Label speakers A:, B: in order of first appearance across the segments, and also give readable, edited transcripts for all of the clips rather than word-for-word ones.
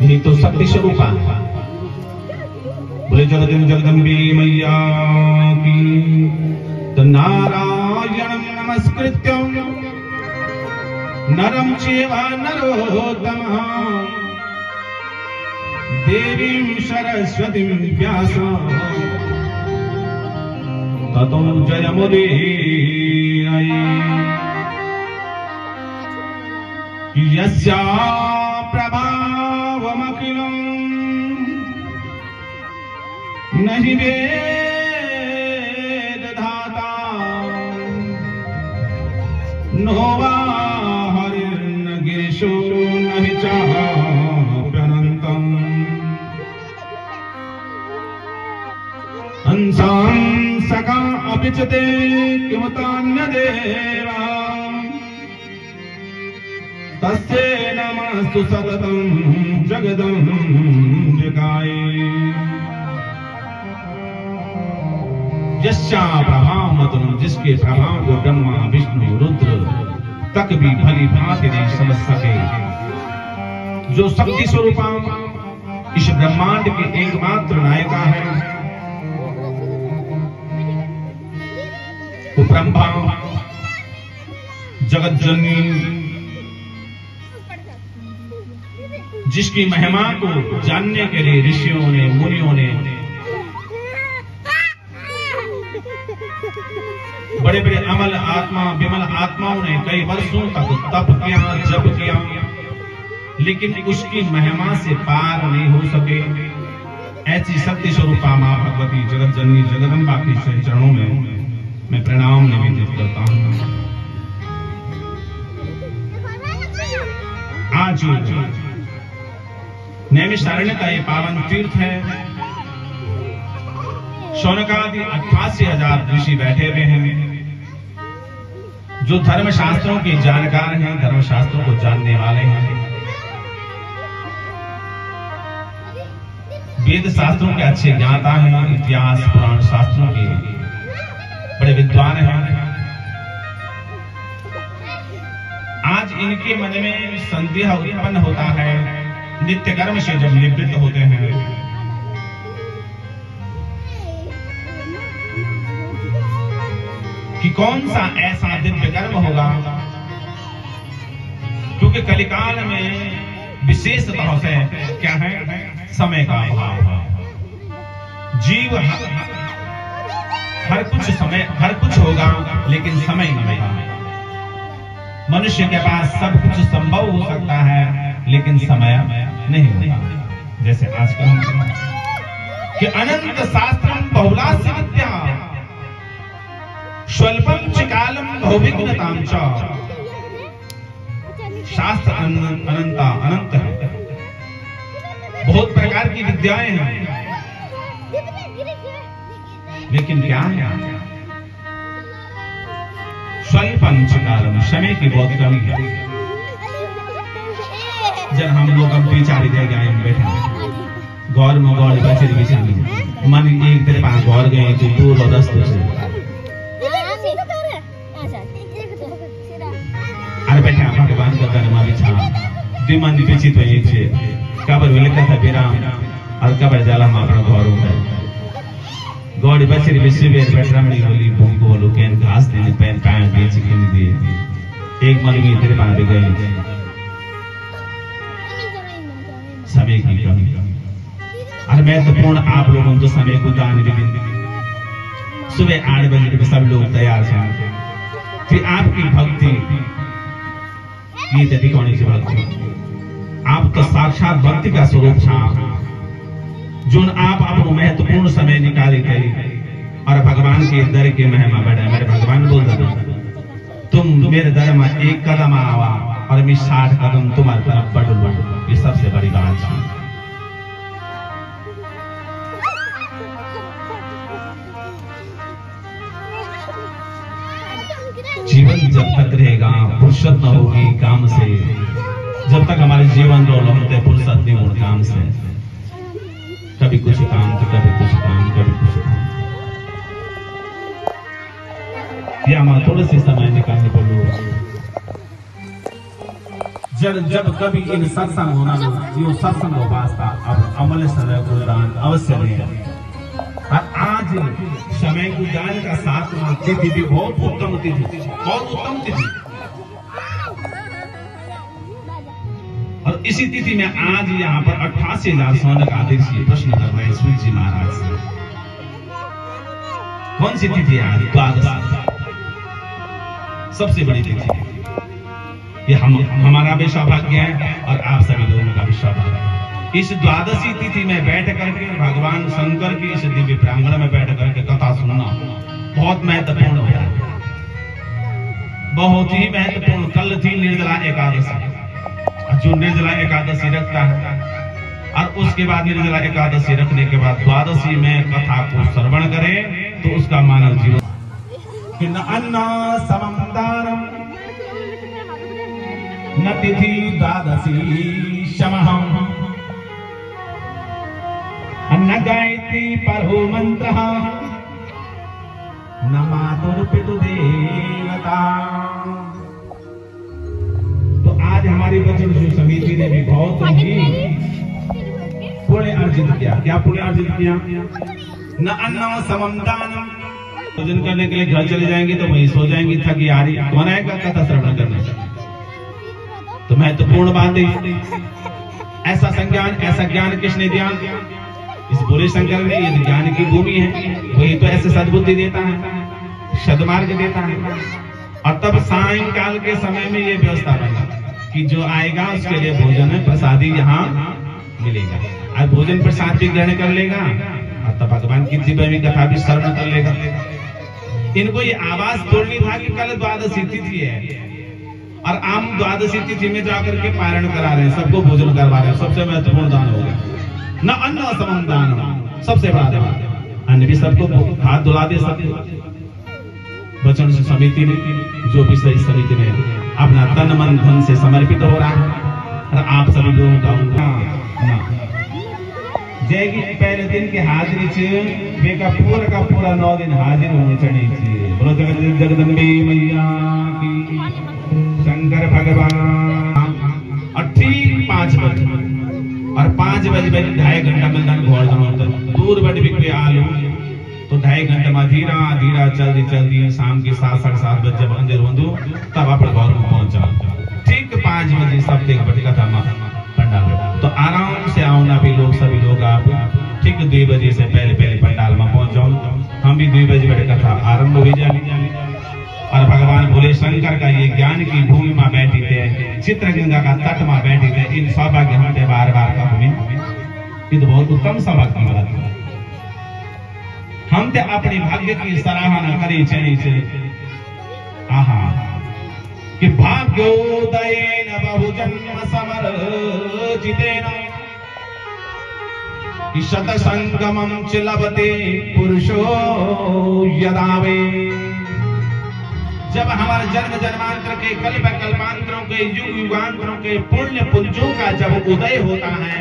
A: यही तो शक्ति स्वरूपा है। बोले जगदम्बे मैया की। तो नारायणं नमस्कृत्यं नरं चैव नरोत्तमः देवीं सरस्वतीं व्यासं ततो जयमुदीरये। यस्या प्रभावमखिलं न हि वेदधाता नो वा हरिर्न गिरिशो न हि चाप्यनन्तम् हंसां सखा अपि च ते किमुतान्यदेवा तस्यै नमस्तु सततं जगदम्बिकायै। यस्या प्रभावमतुलं, जिसके प्रभाव को ब्रह्मा विष्णु रुद्र तक भी भली भांति नहीं समझ सके, जो शक्ति स्वरूपा इस ब्रह्मांड की एकमात्र नायिका है, वो ब्रह्मा जगत जननी, जिसकी महिमा को जानने के लिए ऋषियों ने मुनियों ने बड़े बड़े अमल आत्मा विमल आत्माओं ने कई वर्षों तक तप किया, जप किया, लेकिन उसकी महिमा से पार नहीं हो सके। ऐसी शक्ति स्वरूपा मां भगवती जगत जननी जगदम्बा के चरणों में मैं प्रणाम निवेदित करता हूं। आज नैमिषारण्य का ये पावन तीर्थ है। शौनकादि 88,000 ऋषि बैठे हुए हैं, जो धर्मशास्त्रों के जानकार हैं, धर्मशास्त्रों को जानने वाले हैं, वेद शास्त्रों के अच्छे ज्ञाता हैं, इतिहास पुराण शास्त्रों के बड़े विद्वान हैं। आज इनके मन में संदेह उत्पन्न होता है, नित्य कर्म से जब निवृत्त होते हैं कि कौन सा ऐसा दिव्य कर्म होगा, क्योंकि कलिकाल में विशेषतः से क्या है, समय का अभाव है। जीव हर कुछ होगा, लेकिन समय नहीं होगा। मनुष्य के पास सब कुछ संभव हो सकता है, लेकिन समय नहीं होगा। जैसे आजकल कि अनंत शास्त्रम बहुलास्य विद्या स्वल्पम च कालम बहुविघ्नतां च। शास्त्र अनंत है, बहुत प्रकार की विद्याएं हैं, लेकिन क्या है, स्वल्पम च कालम, समय की बहुत कमी है। जब हम लोग अब बेचारे गए बैठे गौर में गौर बचे बिछानी मन एक देर पास गौर गए तो दूर और दस्त से अरे बैठे भगवान का कर्मा बिछा दिमन पीछे तो एक से कबर विलका था बेराम और कबर जाला में अपना गौर होता है गौर बचे विश्ववेर बैठरामणी होली भूको होलो कैन घास देने पैन पैन बेच के नहीं दिए एक मन में तेरे पास गए समय की कमी। और महत्वपूर्ण आप लोगों को समय को दान भी सुबह 8 बजे तक सब लोग तैयार हैं। फिर आपकी भक्ति ये तभी कौन सी भक्ति, आप तो साक्षात भक्ति का स्वरूप था, जो आप अपना महत्वपूर्ण समय निकाले थे और भगवान के दर के महिमा बढ़ाए। मेरे भगवान बोल रहे तुम मेरे दर में एक कदम आवा और मैं 60 कदम तुम्हारी तरफ बढ़ू, ये सबसे बड़ी बात है। जीवन जब तक रहेगा फुर्सत न होगी काम से, जब तक हमारे जीवन रोल होते फुर्सत नहीं हो काम से, कभी कुछ काम तो कभी कुछ काम कभी कुछ काम। या हमारा थोड़े से समय निकालने पड़ो। जब कभी इन सत्संग होना यो सत्संग वास्ता अब अमल समय को दान अवश्य दें। और आज समय को दान का 7वां तिथि भी बहुत उत्तम तिथि, बहुत उत्तम तिथि। और इसी तिथि में आज यहाँ पर 88,000 स्वर्ण का आदेशीय प्रश्न कर रहे हैं सूर्य जी महाराज से। कौन सी तिथि है आज? द्वादशी, सबसे बड़ी तिथि। ये हमारा भी सौभाग्य है और आप सभी लोगों का भी सौभाग्य है। इस द्वादशी तिथि में बैठ करके भगवान शंकर की इस दिव्य प्रांगण में बैठ करके कथा सुनना बहुत महत्वपूर्ण होता है, बहुत ही महत्वपूर्ण। कल थी निर्जला एकादशी, जो निर्जला एकादशी रखता है और उसके बाद निर्जला एकादशी रखने के बाद द्वादशी में कथा को श्रवण करे तो उसका मानव जीवन न अन्ना समम दानम न तिथि द्वादशी शमहम न गायत्री परो मंत्र न मातुर्पितु देवता। तो आज हमारी वचन समिति ने भी बहुत ही पुण्य अर्जित किया। क्या पुण्य अर्जित किया? न अन्नम समम दानम। भोजन करने के लिए घर चले जाएंगे तो वहीं सो जाएंगी, थकी आ रही, कौन आएगा कथा श्रवण करने? तो महत्वपूर्ण बात है, ऐसा संज्ञान, ऐसा ज्ञान किसने दिया? इस बुरे शंकर ने। ये ज्ञान की भूमि है, वही तो ऐसे सद्बुद्धि देता है, सद्मार्ग देता है। और तब सायंकाल के समय में ये व्यवस्था बना कि जो आएगा उसके लिए भोजन है, प्रसादी यहाँ मिलेगा। आज भोजन प्रसाद भी ग्रहण कर लेगा और तब भगवान की दिव्य कथा भी श्रवण कर लेगा। इनको ये आवाज तोड़नी था कि कल द्वादशी तिथि है और आम द्वादशी तिथि में जाकर के पारण करा रहे हैं, सबको भोजन करवा रहे हैं। सबसे महत्वपूर्ण दान हो गया न अन्न समम दान, सबसे बड़ा दान। अन्न भी सबको हाथ धुला दे सकते। वचन समिति ने जो भी सही समिति में अपना तन मन धन से समर्पित हो रहा है और आप सभी लोगों का जय की पहले दिन के हाजिरी छे वे का पूरा 9 दिन हाजिर होने चाहिए। बोलो जगदम्बे मैया की, शंकर भगवान। और ठीक 5 बजे और 5 बजे 2.5 घंटा मिलता घोड़ होता दूर बट भी आलू तो 2.5 घंटे में धीरा धीरा चलती शाम के 7-7:30 बजे जब अंजर होंदू तब अपने घर में पहुंचा। ठीक 5 बजे सब देख बट कथा पंडाल तो आराम से आओ ना भी लोग, सभी लोग आप ठीक 2 बजे से पहले पंडाल में पहुंच जाओ। हम भी 2 बजे बड़े कथा आरंभ हो जाए और भगवान भोले शंकर का ये ज्ञान की भूमि में बैठी थे, चित्रगंगा का तट में बैठी थे। इन सौभाग्य हमने बार का हमें ये तो बहुत उत्तम सौभाग्य हमारा था। हम ते अपने भाग्य की सराहना करी चाहिए। आहा कि भाग्योदयेन बहुजन्म समर्जितेन कि शतसंगमं च लभते पुरुषो यदा वे। जब हमारे जन्म जन्मांतर के कल्प कल्पांतरों के युग युगांतरों के पुण्य पुंजों का जब उदय होता है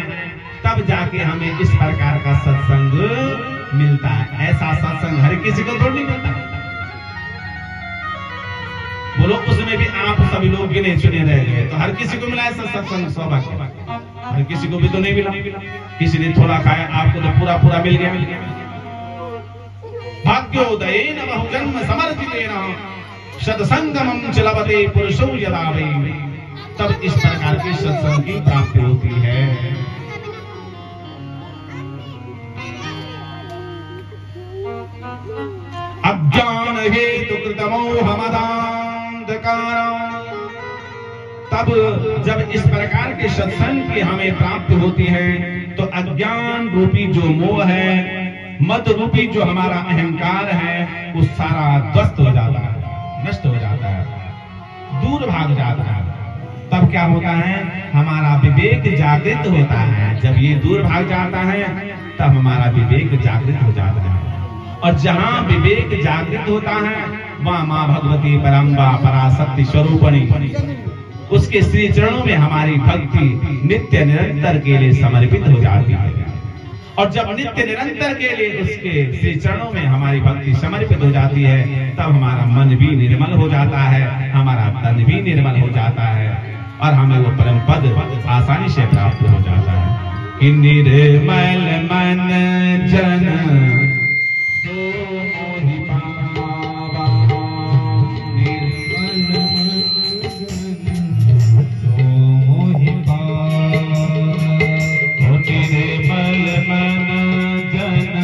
A: तब जाके हमें इस प्रकार का सत्संग मिलता है। ऐसा सत्संग हर किसी को थोड़ी नहीं मिलता। बोलो उसमें भी आप सभी लोग गिने चुने रह गए तो हर किसी को मिला ऐसा सत्संग सौभाग्य? हर किसी को भी तो नहीं मिला। किसी ने थोड़ा खाया, आपको तो पूरा मिल गया। भाग्योदयेन बहुजन्म समर्जितेन सत्संगमं च लभते पुरुषो यदा वै। तब इस प्रकार के सत्संग की प्राप्ति होती है। अज्ञान हेतु कृतमोहमदान्धकार। तब जब इस प्रकार के सत्संग की हमें प्राप्ति होती है तो अज्ञान रूपी जो मोह है, मद रूपी जो हमारा अहंकार है वो सारा ध्वस्त हो जाता है, नष्ट हो जाता है, दूर भाग जाता है। तब क्या होता है? हमारा विवेक जागृत होता है। जब ये दूर भाग जाता है तब हमारा विवेक जागृत हो जाता है। और जहां विवेक जागृत होता है वहां मां भगवती परम्बा पराशक्ति स्वरूपणी उसके श्री चरणों में हमारी भक्ति नित्य निरंतर के लिए समर्पित हो जाती है। और जब नित्य निरंतर के लिए उसके श्री चरणों में हमारी भक्ति समर्पित हो जाती है तब हमारा मन भी निर्मल हो जाता है, हमारा तन भी निर्मल हो जाता है और हमें वो परम पद आसानी से प्राप्त हो जाता है कि निर्मल मन जन सो मोहि पावा, निर्मल मन जन सो मोहि पावा, निर्मल मन जन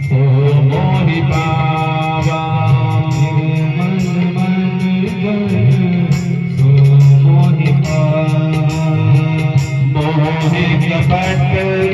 A: सो मोहि पावा, निर्मल मन जन सो मोहि पावा, मोहि कपट